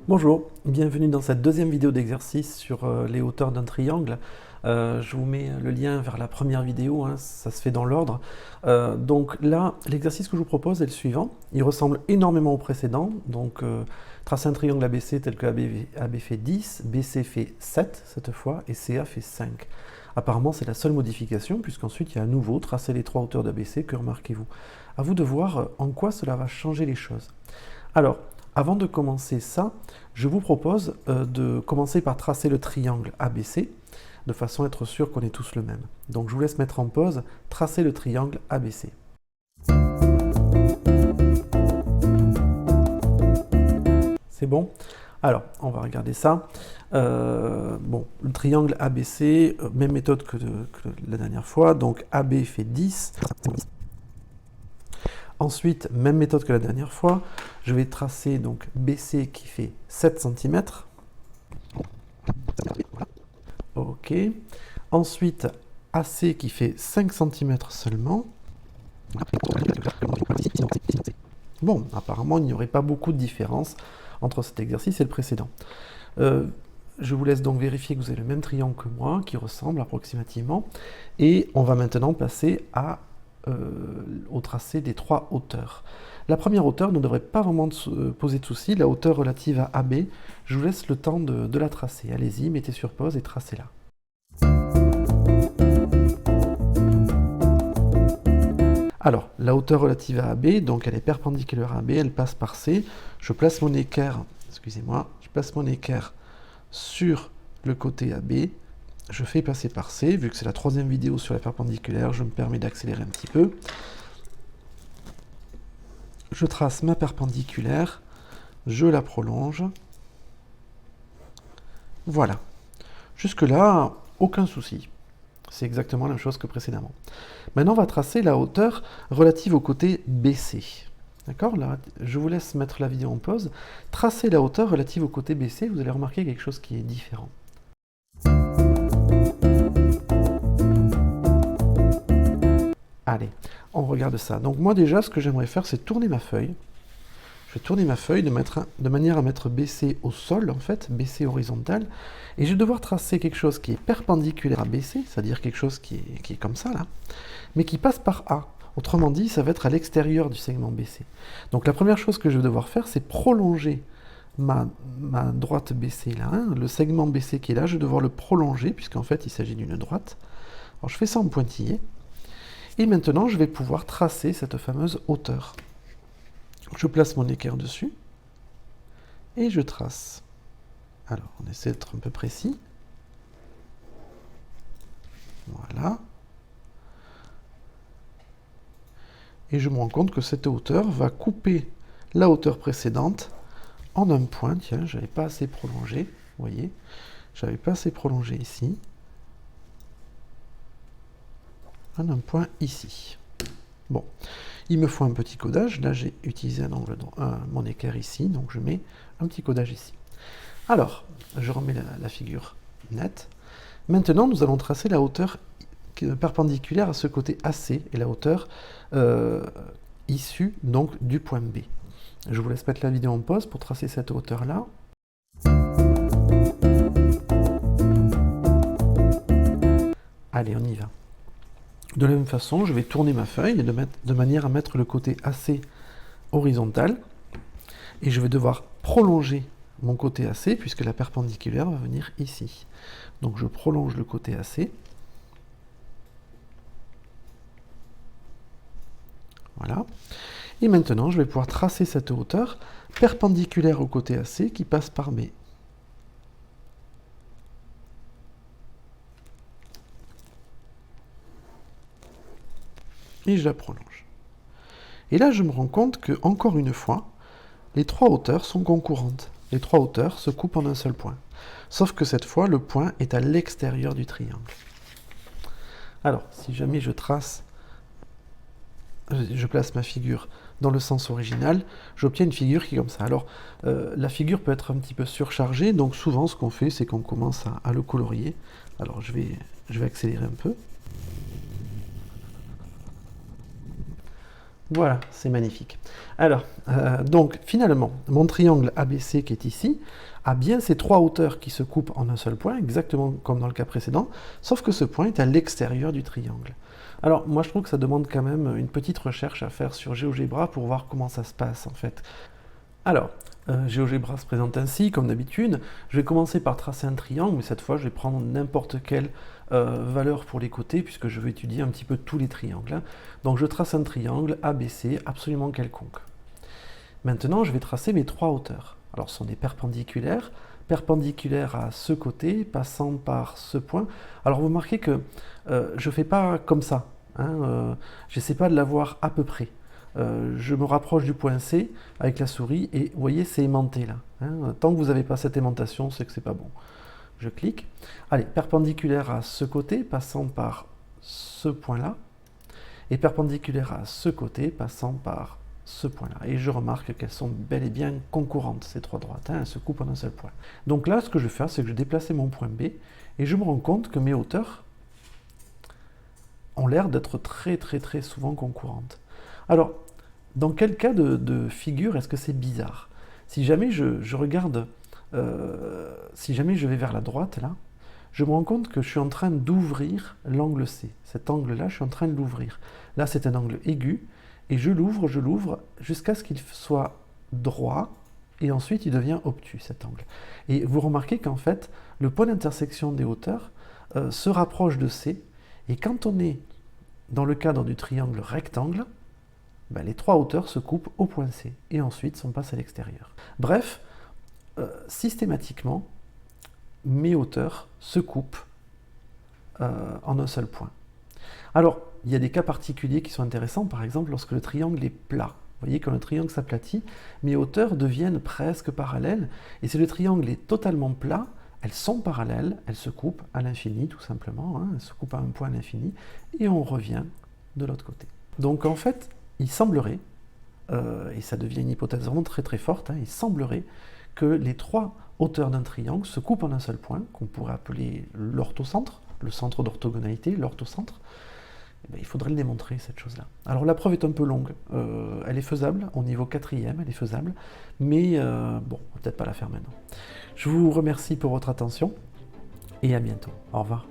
Bonjour, bienvenue dans cette deuxième vidéo d'exercice sur les hauteurs d'un triangle. Je vous mets le lien vers la première vidéo, hein, ça se fait dans l'ordre. Donc là, l'exercice que je vous propose est le suivant. Il ressemble énormément au précédent. Donc tracer un triangle ABC tel que AB fait 10, BC fait 7 cette fois et CA fait 5. Apparemment, c'est la seule modification, puisqu'ensuite il y a à nouveau tracer les trois hauteurs d'ABC, que remarquez-vous? À vous de voir en quoi cela va changer les choses. Alors, avant de commencer ça, je vous propose de commencer par tracer le triangle ABC, de façon à être sûr qu'on est tous le même. Donc je vous laisse mettre en pause, tracer le triangle ABC. C'est bon? Alors, on va regarder ça. Bon, le triangle ABC, même méthode que la dernière fois, donc AB fait 10. Ensuite, même méthode que la dernière fois, je vais tracer donc BC qui fait 7 cm. Ok. Ensuite, AC qui fait 5 cm seulement. Bon, apparemment, il n'y aurait pas beaucoup de différence entre cet exercice et le précédent. Je vous laisse donc vérifier que vous avez le même triangle que moi, qui ressemble approximativement. Et on va maintenant passer au tracé des trois hauteurs. La première hauteur ne devrait pas vraiment poser de soucis, la hauteur relative à AB, je vous laisse le temps de la tracer. Allez-y, mettez sur pause et tracez-la. Alors, la hauteur relative à AB, donc elle est perpendiculaire à AB, elle passe par C. Je place mon équerre, excusez-moi, je place mon équerre sur le côté AB, je fais passer par C, vu que c'est la troisième vidéo sur la perpendiculaire, je me permets d'accélérer un petit peu. Je trace ma perpendiculaire, je la prolonge. Voilà. Jusque-là, aucun souci. C'est exactement la même chose que précédemment. Maintenant, on va tracer la hauteur relative au côté BC. D'accord? Là, je vous laisse mettre la vidéo en pause. Tracez la hauteur relative au côté BC, vous allez remarquer quelque chose qui est différent. Allez, on regarde ça. Donc moi déjà, ce que j'aimerais faire, c'est tourner ma feuille. Je vais tourner ma feuille de manière à mettre BC au sol, en fait, BC horizontal. Et je vais devoir tracer quelque chose qui est perpendiculaire à BC, c'est-à-dire quelque chose qui est comme ça, là, mais qui passe par A. Autrement dit, ça va être à l'extérieur du segment BC. Donc la première chose que je vais devoir faire, c'est prolonger ma droite BC là, hein, le segment BC qui est là, je vais devoir le prolonger, puisqu'en fait, il s'agit d'une droite. Alors je fais ça en pointillé. Et maintenant, je vais pouvoir tracer cette fameuse hauteur. Je place mon équerre dessus et je trace. Alors, on essaie d'être un peu précis. Voilà. Et je me rends compte que cette hauteur va couper la hauteur précédente en un point. Tiens, je n'avais pas assez prolongé. Vous voyez, j'avais pas assez prolongé ici. En un point ici. Bon, il me faut un petit codage. Là, j'ai utilisé un angle mon équerre ici, donc je mets un petit codage ici. Alors, je remets la figure nette. Maintenant, nous allons tracer la hauteur perpendiculaire à ce côté AC et la hauteur issue donc du point B. Je vous laisse mettre la vidéo en pause pour tracer cette hauteur-là. Allez, on y va. De la même façon, je vais tourner ma feuille de manière à mettre le côté AC horizontal. Et je vais devoir prolonger mon côté AC, puisque la perpendiculaire va venir ici. Donc je prolonge le côté AC. Voilà. Et maintenant, je vais pouvoir tracer cette hauteur perpendiculaire au côté AC qui passe par B. Et je la prolonge. Et là, je me rends compte que, encore une fois, les trois hauteurs sont concurrentes. Les trois hauteurs se coupent en un seul point. Sauf que cette fois, le point est à l'extérieur du triangle. Alors, si jamais je place ma figure dans le sens original, j'obtiens une figure qui est comme ça. Alors, la figure peut être un petit peu surchargée, donc souvent, ce qu'on fait, c'est qu'on commence à le colorier. Alors, je vais accélérer un peu. Voilà, c'est magnifique. Alors, donc finalement, mon triangle ABC qui est ici a bien ces trois hauteurs qui se coupent en un seul point, exactement comme dans le cas précédent, sauf que ce point est à l'extérieur du triangle. Alors, moi je trouve que ça demande quand même une petite recherche à faire sur GeoGebra pour voir comment ça se passe en fait. Alors, GeoGebra se présente ainsi, comme d'habitude. Je vais commencer par tracer un triangle, mais cette fois je vais prendre n'importe quelle valeur pour les côtés, puisque je vais étudier un petit peu tous les triangles, hein. Donc je trace un triangle ABC absolument quelconque. Maintenant, je vais tracer mes trois hauteurs. Alors, ce sont des perpendiculaires, perpendiculaires à ce côté, passant par ce point. Alors, vous remarquez que je ne fais pas comme ça, hein, je n'essaie pas de l'avoir à peu près. Je me rapproche du point C avec la souris et vous voyez, c'est aimanté là, hein. Tant que vous n'avez pas cette aimantation, c'est que c'est pas bon. Je clique. Allez, perpendiculaire à ce côté, passant par ce point-là, et perpendiculaire à ce côté, passant par ce point-là. Et je remarque qu'elles sont bel et bien concurrentes, ces trois droites, hein, elles se coupent en un seul point. Donc là, ce que je vais faire, c'est que je vais déplacer mon point B, et je me rends compte que mes hauteurs ont l'air d'être très souvent concurrentes. Alors, dans quel cas de figure est-ce que c'est bizarre? Si jamais je regarde, si jamais je vais vers la droite, là, je me rends compte que je suis en train d'ouvrir l'angle C. Cet angle-là, je suis en train de l'ouvrir. Là, c'est un angle aigu, et je l'ouvre, jusqu'à ce qu'il soit droit, et ensuite il devient obtus, cet angle. Et vous remarquez qu'en fait, le point d'intersection des hauteurs se rapproche de C, et quand on est dans le cadre du triangle rectangle, ben, les trois hauteurs se coupent au point C, et ensuite on passe à l'extérieur. Bref, systématiquement, mes hauteurs se coupent en un seul point. Alors, il y a des cas particuliers qui sont intéressants, par exemple lorsque le triangle est plat. Vous voyez, quand le triangle s'aplatit, mes hauteurs deviennent presque parallèles, et si le triangle est totalement plat, elles sont parallèles, elles se coupent à l'infini tout simplement, hein, elles se coupent à un point à l'infini, et on revient de l'autre côté. Donc en fait, il semblerait, et ça devient une hypothèse vraiment très forte, hein, il semblerait que les trois hauteurs d'un triangle se coupent en un seul point, qu'on pourrait appeler l'orthocentre, le centre d'orthogonalité, l'orthocentre. Eh bien, il faudrait le démontrer, cette chose-là. Alors la preuve est un peu longue, elle est faisable, au niveau 4e, elle est faisable, mais bon, on va peut-être pas la faire maintenant. Je vous remercie pour votre attention, et à bientôt. Au revoir.